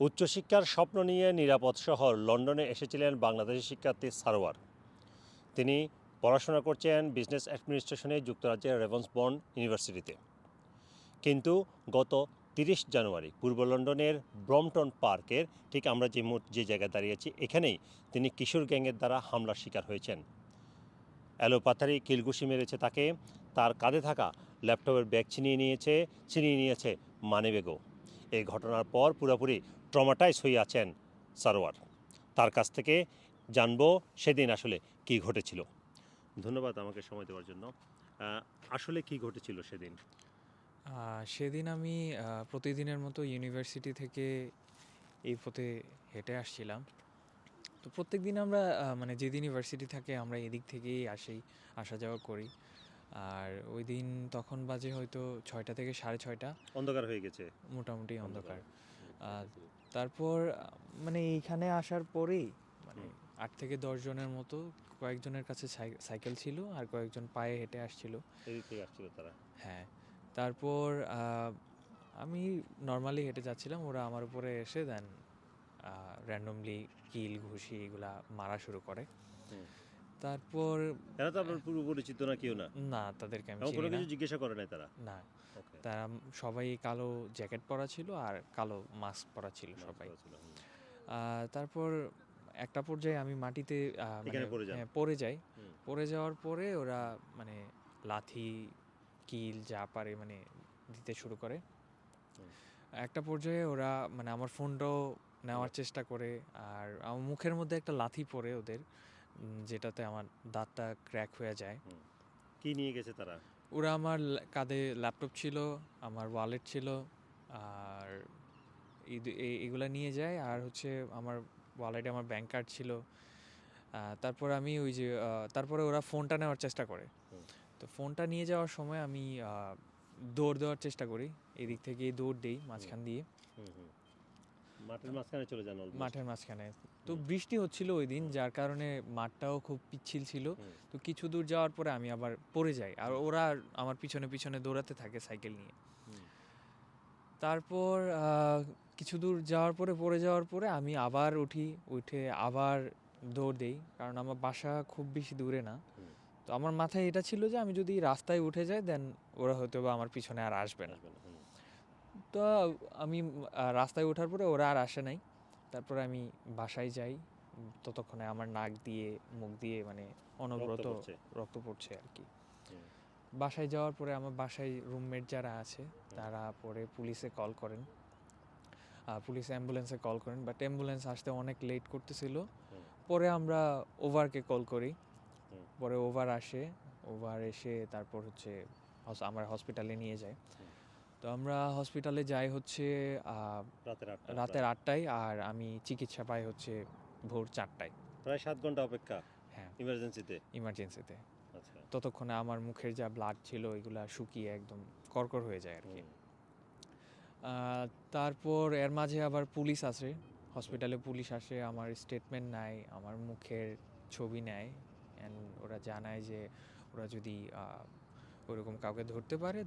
উচ্চশিক্ষার স্বপ্ন নিয়ে নিরাপদ শহর লন্ডনে এসেছিলেন বাংলাদেশি শিক্ষার্থী সারোয়ার। তিনি পড়াশোনা করছেন বিজনেস অ্যাডমিনিস্ট্রেশনে যুক্তরাজ্যের রেভেন্সবোর্ন ইউনিভার্সিটিতে। কিন্তু গত 30 জানুয়ারি পূর্ব লন্ডনের ব্রমটন পার্কের ঠিক আমরা যে জায়গায় দাঁড়িয়েছি এখানেই তিনি কিশোর গ্যাংয়ের দ্বারা হামলার শিকার হয়েছেন। এলোপাথারি কিলঘুষি মেরেছে তাকে, তার কাঁধে থাকা ল্যাপটপের ব্যাগ ছিনিয়ে নিয়েছে মানিব্যাগও। এই ঘটনার পর পুরোপুরি ট্রমাটাইজ হয়ে আছেন সারোয়ার। তার কাছ থেকে জানবো সেদিন আসলে কি ঘটেছিল। ধন্যবাদ আমাকে সময় দেওয়ার জন্য। আসলে কি ঘটেছিল সেদিন? সেদিন আমি প্রতিদিনের মতো ইউনিভার্সিটি থেকে এই পথে হেঁটে আসছিলাম। তো প্রত্যেক দিন আমরা মানে যেদিন ইউনিভার্সিটি থাকে আমরা এদিক থেকেই আসা যাওয়া করি। আর ওই দিন তখন বাজে হয়তো 6টা থেকে 6:30। অন্ধকার হয়ে গেছে। মোটামুটি অন্ধকার। তারপর মানে এইখানে আসার পরেই মানে 8 থেকে 10 জনের মতো কয়েকজনের কাছে সাইকেল ছিল আর কয়েকজন পায়ে হেঁটে আসছিল। এদিক থেকে আসছিল তারা। হ্যাঁ, তারপর আমি নর্মালি হেঁটে যাচ্ছিলাম, ওরা আমার উপরে এসে দেন র্যান্ডমলি কিল ঘুষি এগুলা মারা শুরু করে। তারপর এরা তো আপনার পূর্ব পরিচিত না, কেউ না? না, তাদেরকে আমি এমন চিনি কোনো না। কিছু জিজ্ঞাসা করে নাই তারা? না, ওকে। তারা সবাই কালো জ্যাকেট পরা ছিল আর কালো মাস্ক পরা ছিল সবাই। তারপর একটা পর্যায়ে আমি মাটিতে মানে এখানে পড়ে যান। পড়ে যাই। পড়ে যাওয়ার পরে ওরা মানে লাথি কিল যা পারে মানে দিতে শুরু করে। একটা পর্যায়ে ওরা মানে আমার ফোনটাও নেওয়ার চেষ্টা করে, আর আমার মুখের মধ্যে একটা লাথি পড়ে ওদের, যেটাতে আমার দাঁতটা ক্র্যাক হয়ে যায়। কি নিয়ে গেছে তারা? ওরা আমার কাঁধে ল্যাপটপ ছিল, আমার ওয়ালেট ছিল, আর এগুলা নিয়ে যায়। আর হচ্ছে আমার ওয়ালেটে আমার ব্যাংক কার্ড ছিল। তারপর আমি ওই যে তারপরে ওরা ফোনটা নেওয়ার চেষ্টা করে। তো ফোনটা নিয়ে যাওয়ার সময় আমি দৌড় দেওয়ার চেষ্টা করি, এদিক থেকে দৌড় দিই মাঝখান দিয়ে। মাঠের মাঝখানে চলে যান অলমোস্ট। মাঠের মাঝখানে তো বৃষ্টি হচ্ছিল ওই দিন, যার কারণে মাঠটাও খুব পিচ্ছিল ছিল। তো কিছু দূর যাওয়ার পরে আমি আবার পড়ে যাই, আর ওরা আমার পিছনে পিছনে দৌড়াতে থাকে সাইকেল নিয়ে। তারপর কিছু দূর যাওয়ার পরে পড়ে যাওয়ার পরে আমি আবার উঠে আবার দৌড় দেই, কারণ আমার বাসা খুব বেশি দূরে না। তো আমার মাথায় এটা ছিল যে আমি যদি রাস্তায় উঠে যাই দেন ওরা হয়তো বা আমার পিছনে আর আসবে না। তো আমি রাস্তায় ওঠার পরে ওরা আর আসে নাই। তারপরে আমি বাসায় যাই, ততক্ষণে আমার নাক দিয়ে মুখ দিয়ে মানে অনবরত রক্ত পড়ছে আর কি। বাসায় যাওয়ার পরে আমার বাসায় রুমমেট যারা আছে তারা পরে পুলিশে কল করেন, পুলিশ অ্যাম্বুলেন্সে কল করেন, বাট অ্যাম্বুলেন্স আসতে অনেক লেট করতেছিল। পরে আমরা ওভারকে কল করি, পরে ওভার আসে, ওভার এসে তারপর হচ্ছে আমরা হসপিটালে নিয়ে যাই। তো আমরা হসপিটালে যাই হচ্ছে রাতের 8টায়, আর আমি চিকিৎসা পাই হচ্ছে ভোর 4টায়। প্রায় 7 ঘন্টা অপেক্ষা। হ্যাঁ, ইমার্জেন্সিতে। আচ্ছা, ততক্ষণে আমার মুখের যা ব্লাড ছিল এগুলা শুকিয়ে একদম কড়কড় হয়ে যায় আর কি। তারপর এর মাঝে আবার পুলিশ আসে, হসপিটালে পুলিশ আসে, আমার স্টেটমেন্ট নেয়, আমার মুখের ছবি নেয়, অ্যান্ড ওরা জানায় যে ওরা যদি ওরকম কাউকে ধরতে পারে,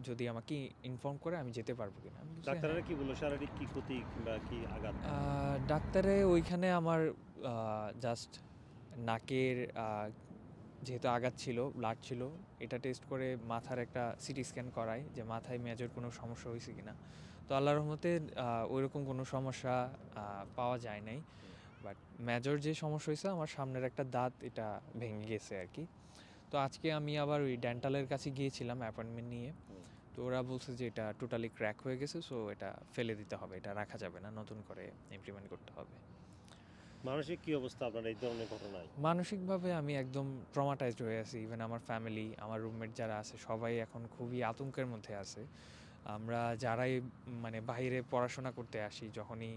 যদি আমাকে ইনফর্ম করে আমি যেতে পারবো কিনা। ডাক্তাররা কি বললো শারীরিক কি ক্ষতি কিংবা কি আঘাত? ডাক্তারে ওইখানে আমার জাস্ট নাকের যেহেতু আঘাত ছিল, ব্লাড ছিল, এটা টেস্ট করে মাথার একটা সিটি স্ক্যান করায় যে মাথায় মেজর কোনো সমস্যা হয়েছে কিনা। তো আল্লাহর রহমতে ওইরকম কোনো সমস্যা পাওয়া যায় নাই। বাট মেজর যে সমস্যা হয়েছে আমার সামনের একটা দাঁত এটা ভেঙে গেছে আর কি। তো আজকে আমি আবার ওই ডেন্টালের কাছে গিয়েছিলাম অ্যাপয়েন্টমেন্ট নিয়ে। তো ওরা বলছে যে এটা টোটালি ক্র্যাক হয়ে গেছে, সো এটা ফেলে দিতে হবে, এটা রাখা যাবে না, নতুন করে ইমপ্লিমেন্ট করতে হবে। মানসিক কি অবস্থা আপনার এই ধরনের ঘটনায়? মানসিকভাবে আমি একদম ট্রমাটাইজড হয়ে আছি। ইভেন আমার ফ্যামিলি, আমার রুমমেট যারা আছে সবাই এখন খুবই আতঙ্কের মধ্যে আছে। আমরা যারাই মানে বাইরে পড়াশোনা করতে আসি, যখনই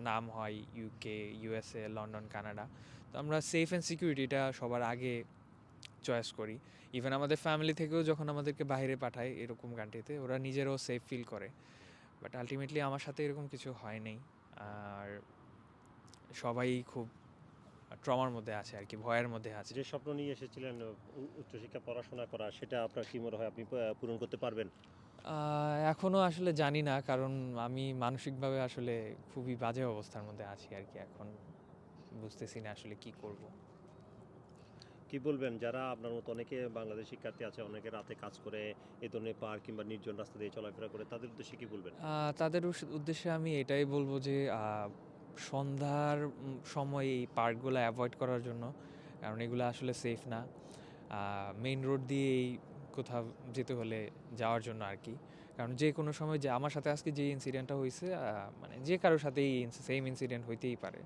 নাম হয় ইউকে, ইউএসএ, লন্ডন, কানাডা, তো আমরা সেফ অ্যান্ড সিকিউরিটিটা সবার আগে চয়েস করি। ইভেন আমাদের ফ্যামিলি থেকেও যখন আমাদেরকে বাইরে পাঠায় এরকম কান্ট্রিতে, ওরা নিজেরাও সেফ ফিল করে। বাট আলটিমেটলি আমার সাথে এরকম কিছু হয় নাই। আর সবাই খুব ট্রমার মধ্যে আছে আর কি, ভয়ের মধ্যে আছে। যে স্বপ্ন নিয়ে এসেছিলেন উচ্চশিক্ষা পড়াশোনা করা, সেটা আপনার কি মনে হয় আপনি পূরণ করতে পারবেন? এখনো আসলে জানি না, কারণ আমি মানসিকভাবে আসলে খুবই বাজে অবস্থার মধ্যে আছি আর কি। এখন বুঝতেছি না আসলে কি করব। কি বলবেন যারা আপনার মতো অনেকে বাংলাদেশ শিক্ষার্থী আছে, অনেকে রাতে কাজ করে এই ধরনের পার্ক কিংবা নির্জন রাস্তা দিয়ে চলাফেরা করে, তাদের উদ্দেশ্যে কি বলবেন? তাদের উদ্দেশ্যে আমি এটাই বলবো যে সন্ধ্যার সময় এই পার্কগুলো অ্যাভয়েড করার জন্য, কারণ এগুলো আসলে সেফ না। মেইন রোড দিয়েই কোথাও যেতে হলে যাওয়ার জন্য আর কি। কারণ যে কোনো সময়, যে আমার সাথে আজকে যে ইনসিডেন্টটা হয়েছে, মানে যে কারোর সাথেই সেম ইনসিডেন্ট হইতেই পারে,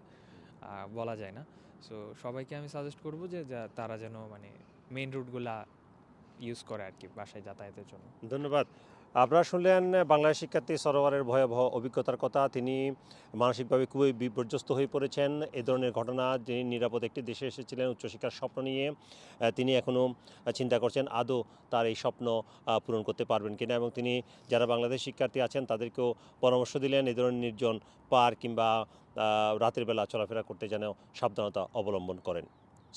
বলা যায় না। সো সবাইকে আমি সাজেস্ট করবো যে তারা যেন মানে মেইন রুটগুলা ইউজ করে আর কি বাসায় যাতায়াতের জন্য। ধন্যবাদ। আপনারা শুনলেন বাংলাদেশ শিক্ষার্থী সরোয়ারের ভয়াবহ অভিজ্ঞতার কথা। তিনি মানসিকভাবে খুবই বিপর্যস্ত হয়ে পড়েছেন। এ ধরনের ঘটনা, যিনি নিরাপদ একটি দেশে এসেছিলেন উচ্চশিক্ষার স্বপ্ন নিয়ে, তিনি এখনও চিন্তা করছেন আদৌ তার এই স্বপ্ন পূরণ করতে পারবেন কিনা, এবং তিনি যারা বাংলাদেশ শিক্ষার্থী আছেন তাদেরকেও পরামর্শ দিলেন এই ধরনের নির্জন পার্ক কিংবা রাতের বেলা চলাফেরা করতে যেন সাবধানতা অবলম্বন করেন।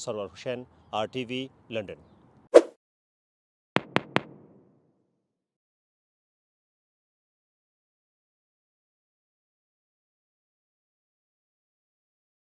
Sarwar Hossain, RTV, London.